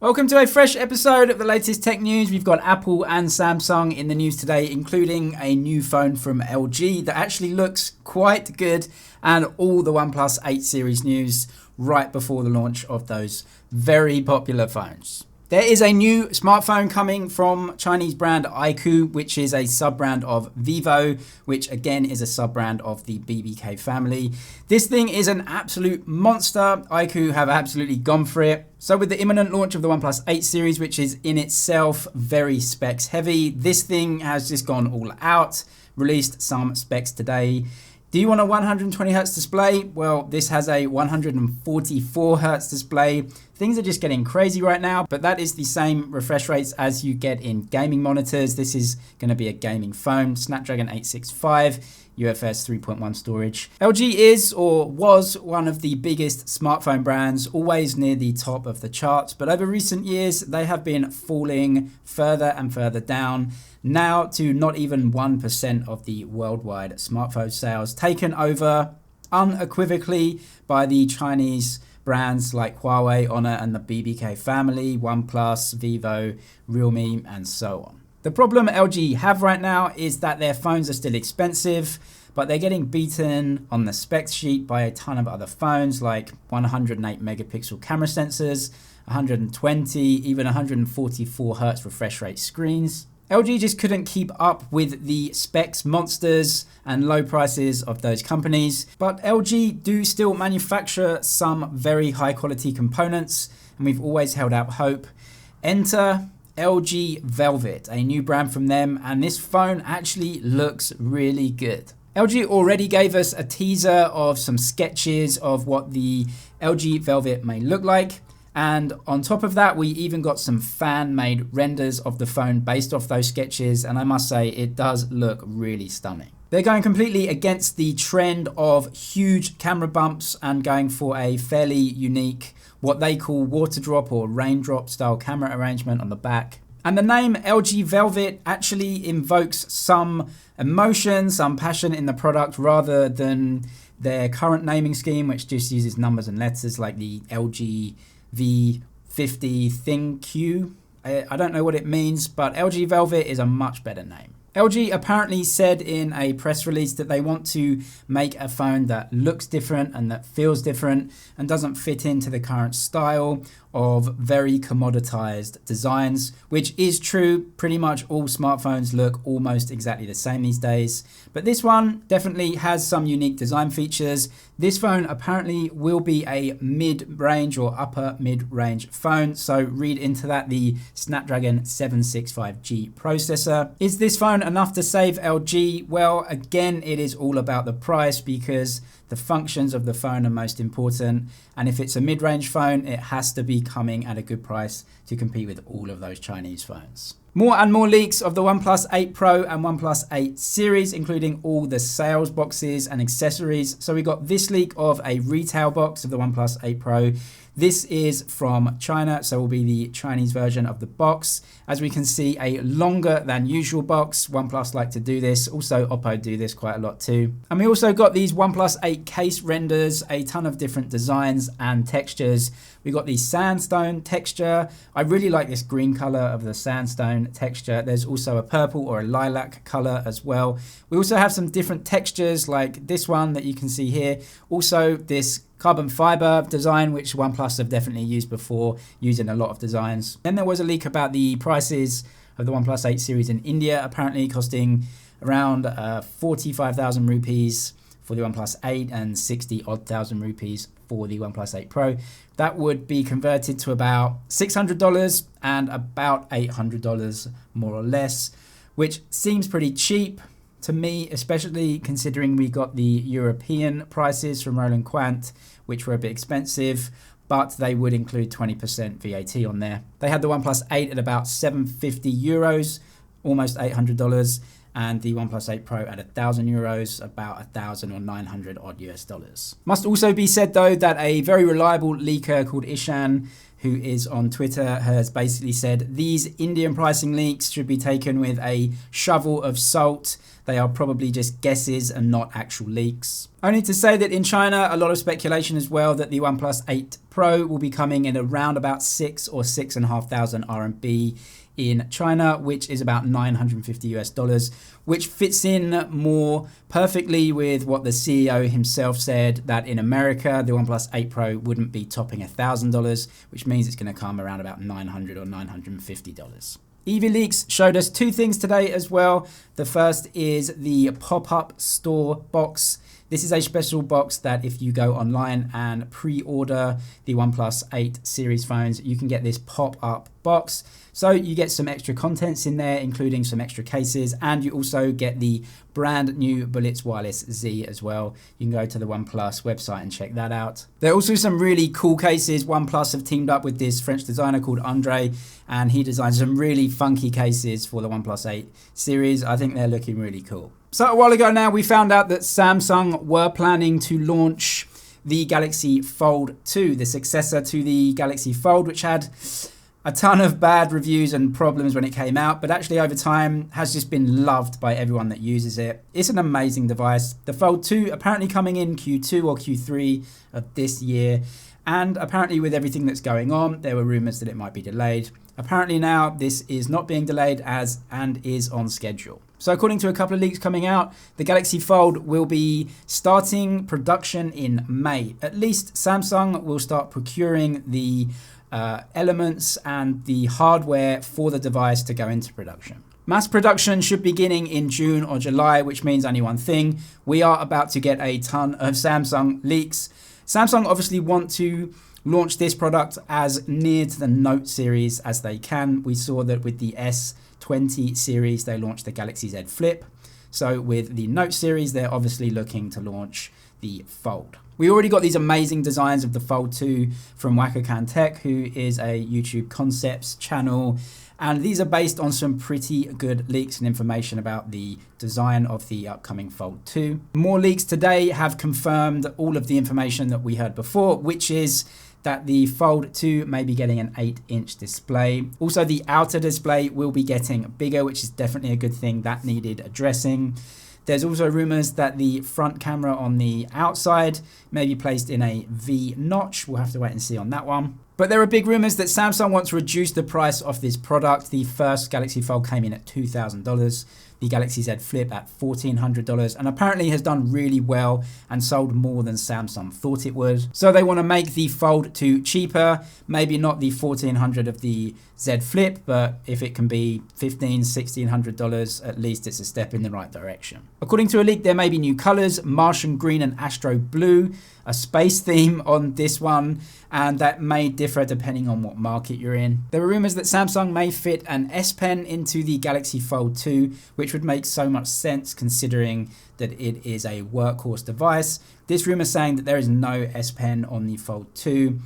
Welcome to a fresh episode of the latest tech news. We've got Apple and Samsung in the news today, including a new phone from LG that actually looks quite good, and all the OnePlus 8 series news right before the launch of those very popular phones. There is a new smartphone coming from Chinese brand iQOO, which is a sub-brand of Vivo, which again is a sub-brand of the BBK family. This thing is an absolute monster. iQOO have absolutely gone for it. So with the imminent launch of the OnePlus 8 series, which is in itself very specs heavy, this thing has just gone all out, released some specs today. Do you want a 120Hz display? Well, this has a 144Hz display. Things are just getting crazy right now, but that is the same refresh rates as you get in gaming monitors. This is going to be a gaming phone, Snapdragon 865, UFS 3.1 storage. LG is or was one of the biggest smartphone brands, always near the top of the charts, but over recent years, they have been falling further and further down, now to not even 1% of the worldwide smartphone sales, taken over unequivocally by the Chinese brands like Huawei, Honor, and the BBK family, OnePlus, Vivo, Realme, and so on. The problem LG have right now is that their phones are still expensive, but they're getting beaten on the specs sheet by a ton of other phones like 108 megapixel camera sensors, 120, even 144 Hz refresh rate screens. LG just couldn't keep up with the specs monsters and low prices of those companies, but LG do still manufacture some very high quality components, and we've always held out hope. Enter LG Velvet, a new brand from them, and this phone actually looks really good. LG already gave us a teaser of some sketches of what the LG Velvet may look like. And on top of that, we even got some fan-made renders of the phone based off those sketches, and I must say it does look really stunning. They're going completely against the trend of huge camera bumps and going for a fairly unique, what they call water drop or raindrop style camera arrangement on the back. And the name LG Velvet actually invokes some emotion, some passion in the product rather than their current naming scheme, which just uses numbers and letters like the LG V50 Thing Q. I don't know what it means, but LG Velvet is a much better name. LG apparently said in a press release that they want to make a phone that looks different and that feels different and doesn't fit into the current style of very commoditized designs, which is true. Pretty much all smartphones look almost exactly the same these days, but this one definitely has some unique design features. This phone apparently will be a mid-range or upper mid-range phone, so read into that the Snapdragon 765G processor. Is this phone enough to save LG? Well, again, it is all about the price because the functions of the phone are most important, and if it's a mid-range phone, it has to be coming at a good price to compete with all of those Chinese phones. More and more leaks of the OnePlus 8 Pro and OnePlus 8 series, including all the sales boxes and accessories. So we got this leak of a retail box of the OnePlus 8 Pro. This is from China, so will be the Chinese version of the box. As we can see, a longer than usual box. OnePlus like to do this. Also, Oppo do this quite a lot too. And we also got these OnePlus 8 case renders, a ton of different designs and textures. We got the sandstone texture. I really like this green color of the sandstone texture. There's also a purple or a lilac color as well. We also have some different textures like this one that you can see here. Also this carbon fiber design, which OnePlus have definitely used before, using a lot of designs. Then there was a leak about the prices of the OnePlus 8 series in India, apparently costing around 45,000 rupees for the OnePlus 8 and 60-odd thousand rupees for the OnePlus 8 Pro. That would be converted to about $600 and about $800 more or less, which seems pretty cheap to me, especially considering we got the European prices from Roland Quant, which were a bit expensive, but they would include 20% VAT on there. They had the OnePlus 8 at about 750 euros, almost $800, and the OnePlus 8 Pro at 1,000 euros, about 1,000 or 900 odd US dollars. Must also be said though that a very reliable leaker called Ishan, who is on Twitter, has basically said these Indian pricing leaks should be taken with a shovel of salt. they are probably just guesses and not actual leaks. Only to say that in China, a lot of speculation as well that the OnePlus 8 Pro will be coming in around about 6 or 6,500 RMB in China, which is about $950, which fits in more perfectly with what the CEO himself said, that in America, the OnePlus 8 Pro wouldn't be topping $1,000, which means it's going to come around about $900 or $950. EV-Leaks showed us two things today as well. The first is the pop-up store box. This is a special box that if you go online and pre-order the OnePlus 8 series phones, you can get this pop-up box. So you get some extra contents in there, including some extra cases, and you also get the brand new Bullets Wireless Z as well. You can go to the OnePlus website and check that out. There are also some really cool cases. OnePlus have teamed up with this French designer called Andre, and he designed some really funky cases for the OnePlus 8 series. I think they're looking really cool. So a while ago now, we found out that Samsung were planning to launch the Galaxy Fold 2, the successor to the Galaxy Fold, which had a ton of bad reviews and problems when it came out, but actually over time has just been loved by everyone that uses it. It's an amazing device. The Fold 2 apparently coming in Q2 or Q3 of this year, and apparently with everything that's going on, there were rumors that it might be delayed. Apparently now this is not being delayed and is on schedule. So according to a couple of leaks coming out, the Galaxy Fold will be starting production in May. At least Samsung will start procuring the elements and the hardware for the device to go into production. Mass production should be beginning in June or July, which means only one thing. We are about to get a ton of Samsung leaks. Samsung obviously want to launch this product as near to the Note series as they can. We saw that with the S20 series, they launched the Galaxy Z Flip. So with the Note series, they're obviously looking to launch the Fold. We already got these amazing designs of the Fold 2 from Wacko Tech, who is a YouTube concepts channel. And these are based on some pretty good leaks and information about the design of the upcoming Fold 2. More leaks today have confirmed all of the information that we heard before, which is that the Fold 2 may be getting an 8-inch display. Also, the outer display will be getting bigger, which is definitely a good thing that needed addressing. There's also rumors that the front camera on the outside may be placed in a V notch. We'll have to wait and see on that one. But there are big rumors that Samsung wants to reduce the price of this product. The first Galaxy Fold came in at $2,000. The Galaxy Z Flip at $1,400, and apparently has done really well and sold more than Samsung thought it would. So they want to make the Fold 2 cheaper, maybe not the $1,400 of the Z Flip, but if it can be $1,500, $1,600, at least it's a step in the right direction. According to a leak, there may be new colors, Martian green and Astro blue, a space theme on this one, and that may differ depending on what market you're in. There are rumors that Samsung may fit an S Pen into the Galaxy Fold 2, which would make so much sense considering that it is a workhorse device. This rumor saying that there is no S Pen on the Fold 2.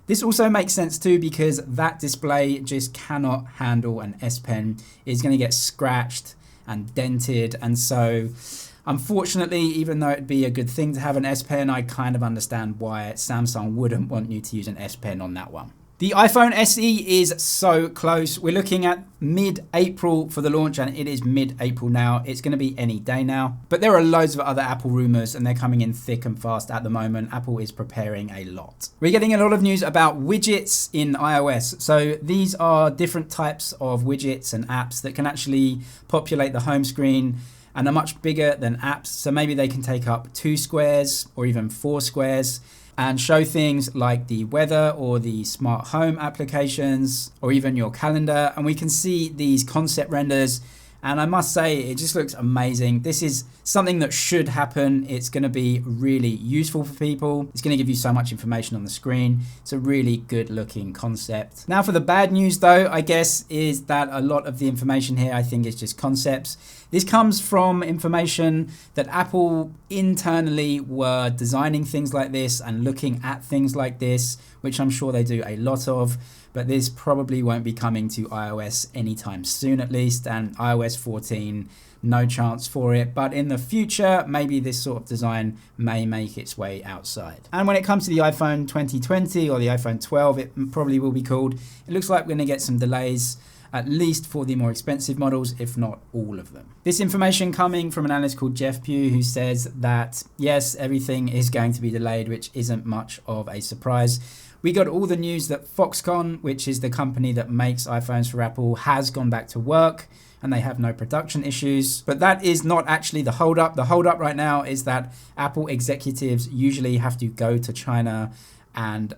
This also makes sense too because that display just cannot handle an S Pen. It's going to get scratched and dented, and so unfortunately, even though it'd be a good thing to have an S Pen, I kind of understand why Samsung wouldn't want you to use an S Pen on that one. The iPhone SE is so close. We're looking at mid-April for the launch, and it is mid-April now. It's going to be any day now. But there are loads of other Apple rumors, and they're coming in thick and fast at the moment. Apple is preparing a lot. We're getting a lot of news about widgets in iOS. So these are different types of widgets and apps that can actually populate the home screen and are much bigger than apps. So maybe they can take up 2 squares or even 4 squares and show things like the weather or the smart home applications or even your calendar. And we can see these concept renders. And I must say, it just looks amazing. This is something that should happen. It's going to be really useful for people. It's going to give you so much information on the screen. It's a really good looking concept. Now for the bad news though, I guess, is that a lot of the information here I think is just concepts. This comes from information that Apple internally were designing things like this and looking at things like this, which I'm sure they do a lot of. But this probably won't be coming to iOS anytime soon at least, and iOS 14, no chance for it. But in the future, maybe this sort of design may make its way outside. And when it comes to the iPhone 2020 or the iPhone 12, it probably will be called. It looks like we're going to get some delays. at least for the more expensive models, if not all of them. This information coming from an analyst called Jeff Pugh, who says that yes, everything is going to be delayed, which isn't much of a surprise. We got all the news that Foxconn, which is the company that makes iPhones for Apple, has gone back to work and they have no production issues. But that is not actually the holdup. The holdup right now is that Apple executives usually have to go to China and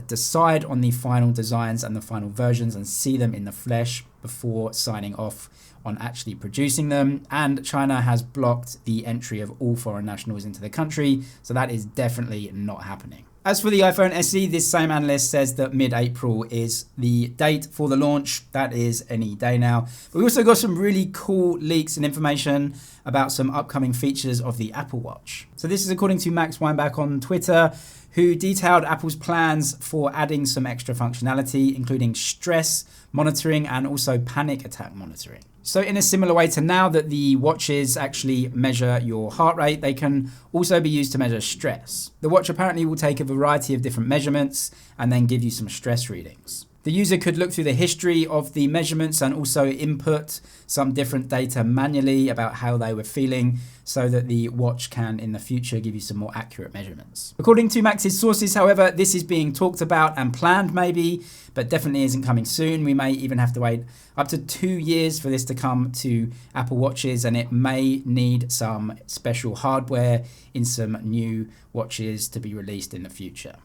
decide on the final designs and the final versions and see them in the flesh before signing off on actually producing them. And China has blocked the entry of all foreign nationals into the country, so that is definitely not happening. As for the iPhone SE, this same analyst says that mid-April is the date for the launch. That is any day now. But we also got some really cool leaks and information about some upcoming features of the Apple Watch. So this is according to Max Weinbach on Twitter, who detailed Apple's plans for adding some extra functionality, including stress monitoring and also panic attack monitoring. So in a similar way to now that the watches actually measure your heart rate, they can also be used to measure stress. The watch apparently will take a variety of different measurements and then give you some stress readings. The user could look through the history of the measurements and also input some different data manually about how they were feeling so that the watch can in the future give you some more accurate measurements. According to Max's sources, however, this is being talked about and planned maybe, but definitely isn't coming soon. We may even have to wait up to 2 years for this to come to Apple Watches, and it may need some special hardware in some new watches to be released in the future.